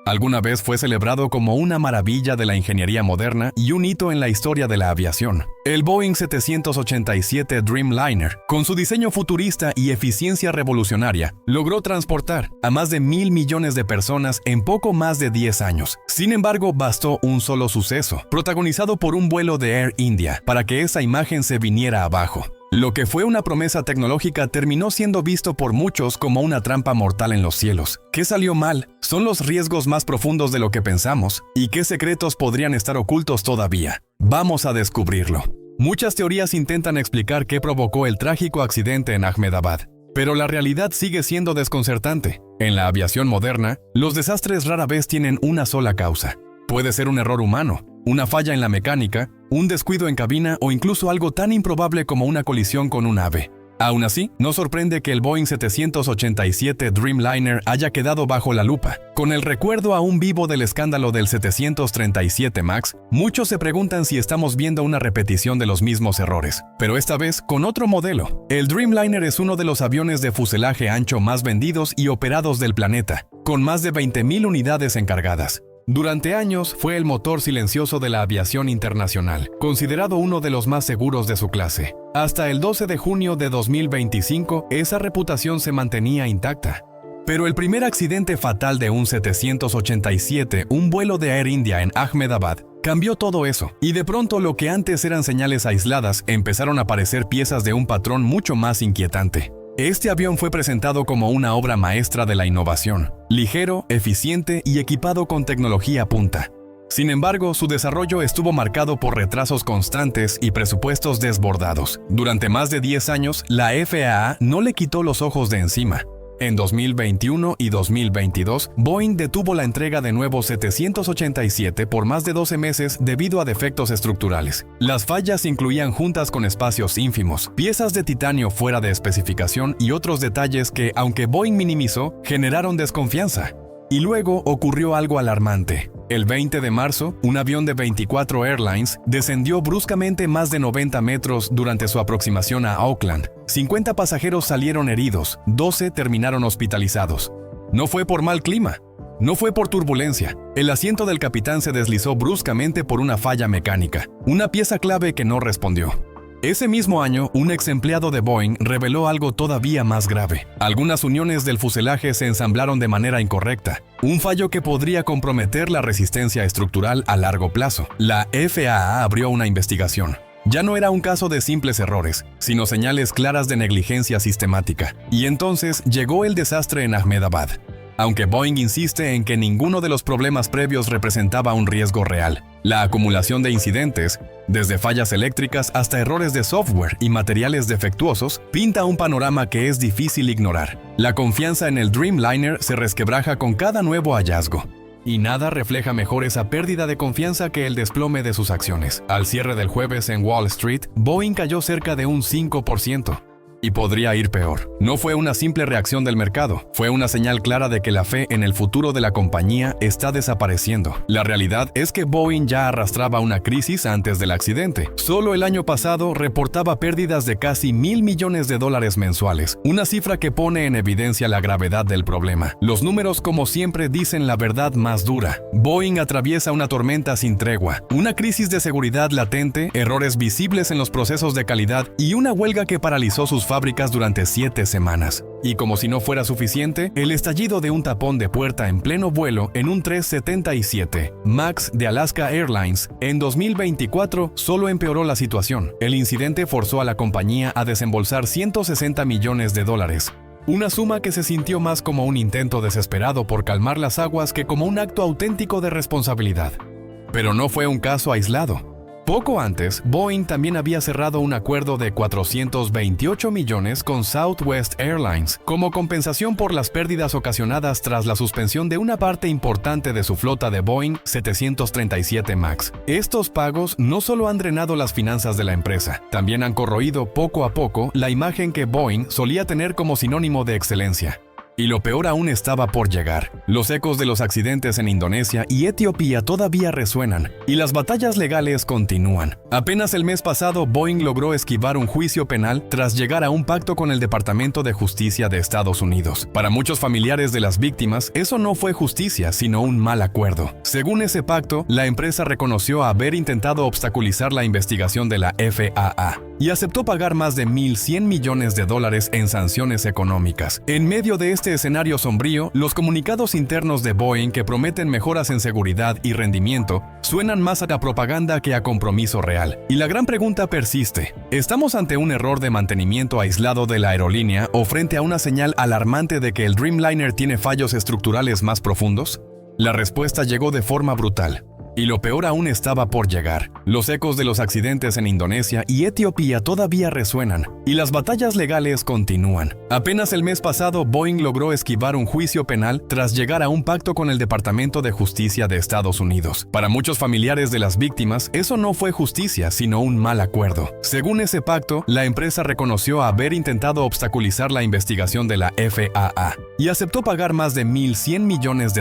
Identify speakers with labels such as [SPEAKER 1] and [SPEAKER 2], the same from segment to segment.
[SPEAKER 1] Alguna vez fue celebrado como una maravilla de la ingeniería moderna y un hito en la historia de la aviación. El Boeing 787 Dreamliner, con su diseño futurista y eficiencia revolucionaria, logró transportar a más de 1.000 millones de personas en poco más de 10 años. Sin embargo, bastó un solo suceso, protagonizado por un vuelo de Air India, para que esa imagen se viniera abajo. Lo que fue una promesa tecnológica terminó siendo visto por muchos como una trampa mortal en los cielos. ¿Qué salió mal? ¿Son los riesgos más profundos de lo que pensamos? ¿Y qué secretos podrían estar ocultos todavía? Vamos a descubrirlo. Muchas teorías intentan explicar qué provocó el trágico accidente en Ahmedabad, pero la realidad sigue siendo desconcertante. En la aviación moderna, los desastres rara vez tienen una sola causa. Puede ser un error humano, una falla en la mecánica, un descuido en cabina o incluso algo tan improbable como una colisión con un ave. Aún así, no sorprende que el Boeing 787 Dreamliner haya quedado bajo la lupa. Con el recuerdo aún vivo del escándalo del 737 MAX, muchos se preguntan si estamos viendo una repetición de los mismos errores, pero esta vez con otro modelo. El Dreamliner es uno de los aviones de fuselaje ancho más vendidos y operados del planeta, con más de 20.000 unidades encargadas. Durante años fue el motor silencioso de la aviación internacional, considerado uno de los más seguros de su clase. Hasta el 12 de junio de 2025, esa reputación se mantenía intacta. Pero el primer accidente fatal de un 787, un vuelo de Air India en Ahmedabad, cambió todo eso, y de pronto lo que antes eran señales aisladas empezaron a aparecer piezas de un patrón mucho más inquietante. Este avión fue presentado como una obra maestra de la innovación, ligero, eficiente y equipado con tecnología punta. Sin embargo, su desarrollo estuvo marcado por retrasos constantes y presupuestos desbordados. Durante más de 10 años, la FAA no le quitó los ojos de encima. En 2021 y 2022, Boeing detuvo la entrega de nuevos 787 por más de 12 meses debido a defectos estructurales. Las fallas incluían juntas con espacios ínfimos, piezas de titanio fuera de especificación y otros detalles que, aunque Boeing minimizó, generaron desconfianza. Y luego ocurrió algo alarmante. El 20 de marzo, un avión de 24 Airlines descendió bruscamente más de 90 metros durante su aproximación a Auckland. 50 pasajeros salieron heridos, 12 terminaron hospitalizados. No fue por mal clima, no fue por turbulencia. El asiento del capitán se deslizó bruscamente por una falla mecánica, una pieza clave que no respondió. Ese mismo año, un ex empleado de Boeing reveló algo todavía más grave. Algunas uniones del fuselaje se ensamblaron de manera incorrecta, un fallo que podría comprometer la resistencia estructural a largo plazo. La FAA abrió una investigación. Ya no era un caso de simples errores, sino señales claras de negligencia sistemática. Y entonces llegó el desastre en Ahmedabad. Aunque Boeing insiste en que ninguno de los problemas previos representaba un riesgo real, la acumulación de incidentes, desde fallas eléctricas hasta errores de software y materiales defectuosos, pinta un panorama que es difícil ignorar. La confianza en el Dreamliner se resquebraja con cada nuevo hallazgo. Y nada refleja mejor esa pérdida de confianza que el desplome de sus acciones. Al cierre del jueves en Wall Street, Boeing cayó cerca de un 5%. Y podría ir peor. No fue una simple reacción del mercado, fue una señal clara de que la fe en el futuro de la compañía está desapareciendo. La realidad es que Boeing ya arrastraba una crisis antes del accidente. Solo el año pasado reportaba pérdidas de casi $1.000 millones mensuales, una cifra que pone en evidencia la gravedad del problema. Los números, como siempre, dicen la verdad más dura. Boeing atraviesa una tormenta sin tregua, una crisis de seguridad latente, errores visibles en los procesos de calidad y una huelga que paralizó sus fábricas durante 7 semanas. Y como si no fuera suficiente, el estallido de un tapón de puerta en pleno vuelo en un 377 MAX de Alaska Airlines en 2024 solo empeoró la situación. El incidente forzó a la compañía a desembolsar $160 millones, una suma que se sintió más como un intento desesperado por calmar las aguas que como un acto auténtico de responsabilidad. Pero no fue un caso aislado. Poco antes, Boeing también había cerrado un acuerdo de $428 millones con Southwest Airlines como compensación por las pérdidas ocasionadas tras la suspensión de una parte importante de su flota de Boeing 737 MAX. Estos pagos no solo han drenado las finanzas de la empresa, también han corroído poco a poco la imagen que Boeing solía tener como sinónimo de excelencia. Y lo peor aún estaba por llegar. Los ecos de los accidentes en Indonesia y Etiopía todavía resuenan, y las batallas legales continúan. Apenas el mes pasado, Boeing logró esquivar un juicio penal tras llegar a un pacto con el Departamento de Justicia de Estados Unidos. Para muchos familiares de las víctimas, eso no fue justicia, sino un mal acuerdo. Según ese pacto, la empresa reconoció haber intentado obstaculizar la investigación de la FAA y aceptó pagar más de $1.100 millones en sanciones económicas. En medio de este escenario sombrío, los comunicados internos de Boeing que prometen mejoras en seguridad y rendimiento suenan más a propaganda que a compromiso real. Y la gran pregunta persiste: ¿estamos ante un error de mantenimiento aislado de la aerolínea o frente a una señal alarmante de que el Dreamliner tiene fallos estructurales más profundos? La respuesta llegó de forma brutal. Y lo peor aún estaba por llegar. Los ecos de los accidentes en Indonesia y Etiopía todavía resuenan, y las batallas legales continúan. Apenas el mes pasado, Boeing logró esquivar un juicio penal tras llegar a un pacto con el Departamento de Justicia de Estados Unidos. Para muchos familiares de las víctimas, eso no fue justicia, sino un mal acuerdo. Según ese pacto, la empresa reconoció haber intentado obstaculizar la investigación de la FAA y aceptó pagar más de $1.100 millones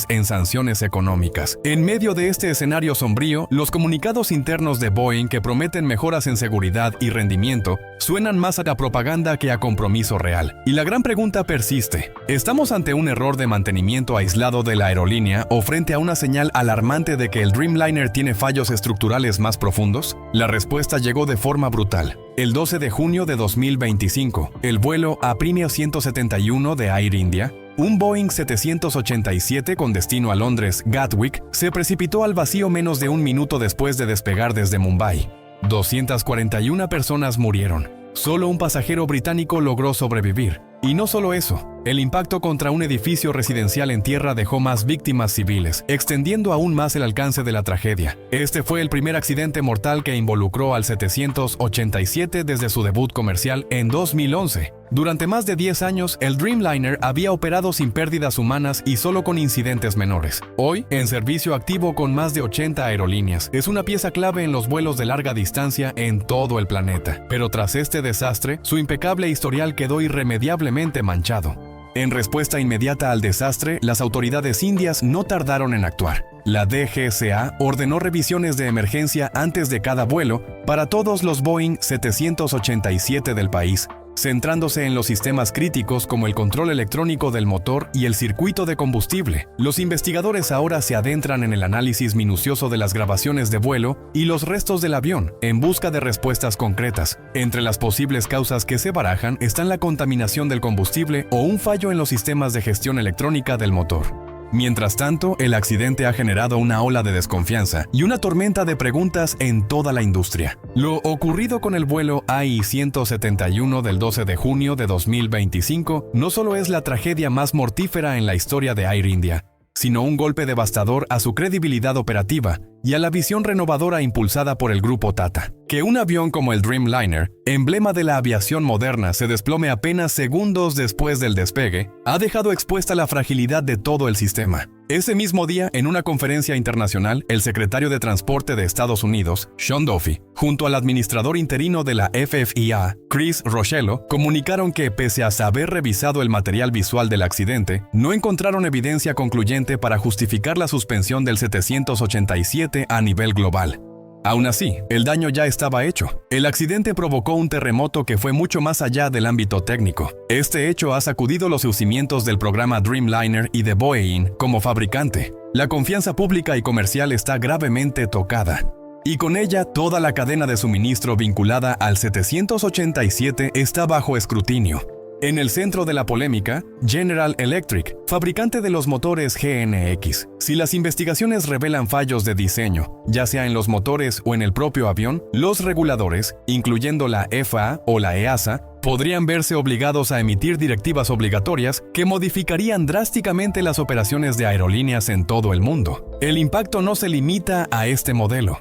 [SPEAKER 1] en sanciones económicas. En medio de este escenario sombrío, los comunicados internos de Boeing que prometen mejoras en seguridad y rendimiento suenan más a propaganda que a compromiso real. Y la gran pregunta persiste: ¿estamos ante un error de mantenimiento aislado de la aerolínea o frente a una señal alarmante de que el Dreamliner tiene fallos estructurales más profundos? La respuesta llegó de forma brutal. El 12 de junio de 2025, el vuelo A371 de Air India, un Boeing 787 con destino a Londres, Gatwick, se precipitó al vacío menos de un minuto después de despegar desde Mumbai. 241 personas murieron. Solo un pasajero británico logró sobrevivir. Y no solo eso, el impacto contra un edificio residencial en tierra dejó más víctimas civiles, extendiendo aún más el alcance de la tragedia. Este fue el primer accidente mortal que involucró al 787 desde su debut comercial en 2011. Durante más de 10 años, el Dreamliner había operado sin pérdidas humanas y solo con incidentes menores. Hoy, en servicio activo con más de 80 aerolíneas, es una pieza clave en los vuelos de larga distancia en todo el planeta. Pero tras este desastre, su impecable historial quedó irremediablemente manchado. En respuesta inmediata al desastre, las autoridades indias no tardaron en actuar. La DGCA ordenó revisiones de emergencia antes de cada vuelo para todos los Boeing 787 del país, centrándose en los sistemas críticos como el control electrónico del motor y el circuito de combustible. Los investigadores ahora se adentran en el análisis minucioso de las grabaciones de vuelo y los restos del avión, en busca de respuestas concretas. Entre las posibles causas que se barajan están la contaminación del combustible o un fallo en los sistemas de gestión electrónica del motor. Mientras tanto, el accidente ha generado una ola de desconfianza y una tormenta de preguntas en toda la industria. Lo ocurrido con el vuelo AI-171 del 12 de junio de 2025 no solo es la tragedia más mortífera en la historia de Air India, sino un golpe devastador a su credibilidad operativa y a la visión renovadora impulsada por el grupo Tata. Que un avión como el Dreamliner, emblema de la aviación moderna, se desplome apenas segundos después del despegue, ha dejado expuesta la fragilidad de todo el sistema. Ese mismo día, en una conferencia internacional, el secretario de Transporte de Estados Unidos, Sean Duffy, junto al administrador interino de la FFIA, Chris Rochelle, comunicaron que, pese a haber revisado el material visual del accidente, no encontraron evidencia concluyente para justificar la suspensión del 787 a nivel global. Aún así, el daño ya estaba hecho. El accidente provocó un terremoto que fue mucho más allá del ámbito técnico. Este hecho ha sacudido los cimientos del programa Dreamliner y de Boeing como fabricante. La confianza pública y comercial está gravemente tocada. Y con ella, toda la cadena de suministro vinculada al 787 está bajo escrutinio. En el centro de la polémica, General Electric, fabricante de los motores GNX. Si las investigaciones revelan fallos de diseño, ya sea en los motores o en el propio avión, los reguladores, incluyendo la FAA o la EASA, podrían verse obligados a emitir directivas obligatorias que modificarían drásticamente las operaciones de aerolíneas en todo el mundo. El impacto no se limita a este modelo.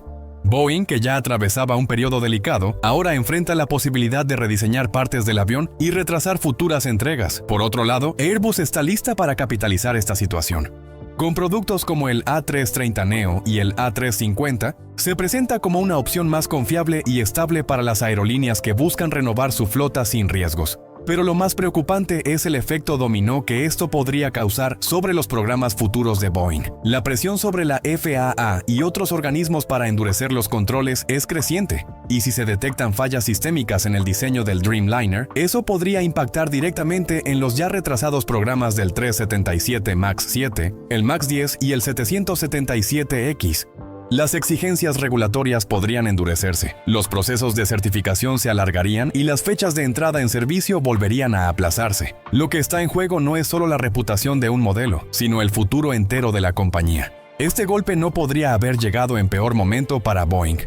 [SPEAKER 1] Boeing, que ya atravesaba un periodo delicado, ahora enfrenta la posibilidad de rediseñar partes del avión y retrasar futuras entregas. Por otro lado, Airbus está lista para capitalizar esta situación. Con productos como el A330neo y el A350, se presenta como una opción más confiable y estable para las aerolíneas que buscan renovar su flota sin riesgos. Pero lo más preocupante es el efecto dominó que esto podría causar sobre los programas futuros de Boeing. La presión sobre la FAA y otros organismos para endurecer los controles es creciente, y si se detectan fallas sistémicas en el diseño del Dreamliner, eso podría impactar directamente en los ya retrasados programas del 377 MAX 7, el MAX 10 y el 777X. Las exigencias regulatorias podrían endurecerse, los procesos de certificación se alargarían y las fechas de entrada en servicio volverían a aplazarse. Lo que está en juego no es solo la reputación de un modelo, sino el futuro entero de la compañía. Este golpe no podría haber llegado en peor momento para Boeing.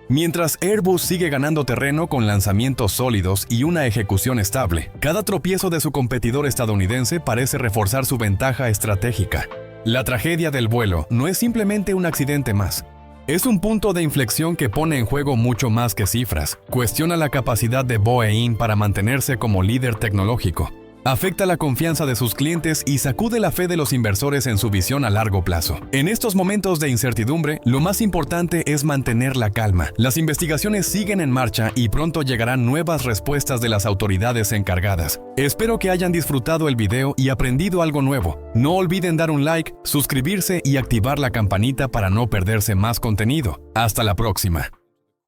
[SPEAKER 1] Mientras Airbus sigue ganando terreno con lanzamientos sólidos y una ejecución estable, cada tropiezo de su competidor estadounidense parece reforzar su ventaja estratégica. La tragedia del vuelo no es simplemente un accidente más. Es un punto de inflexión que pone en juego mucho más que cifras. Cuestiona la capacidad de Boeing para mantenerse como líder tecnológico. Afecta la confianza de sus clientes y sacude la fe de los inversores en su visión a largo plazo. En estos momentos de incertidumbre, lo más importante es mantener la calma. Las investigaciones siguen en marcha y pronto llegarán nuevas respuestas de las autoridades encargadas. Espero que hayan disfrutado el video y aprendido algo nuevo. No olviden dar un like, suscribirse y activar la campanita para no perderse más contenido. Hasta la próxima.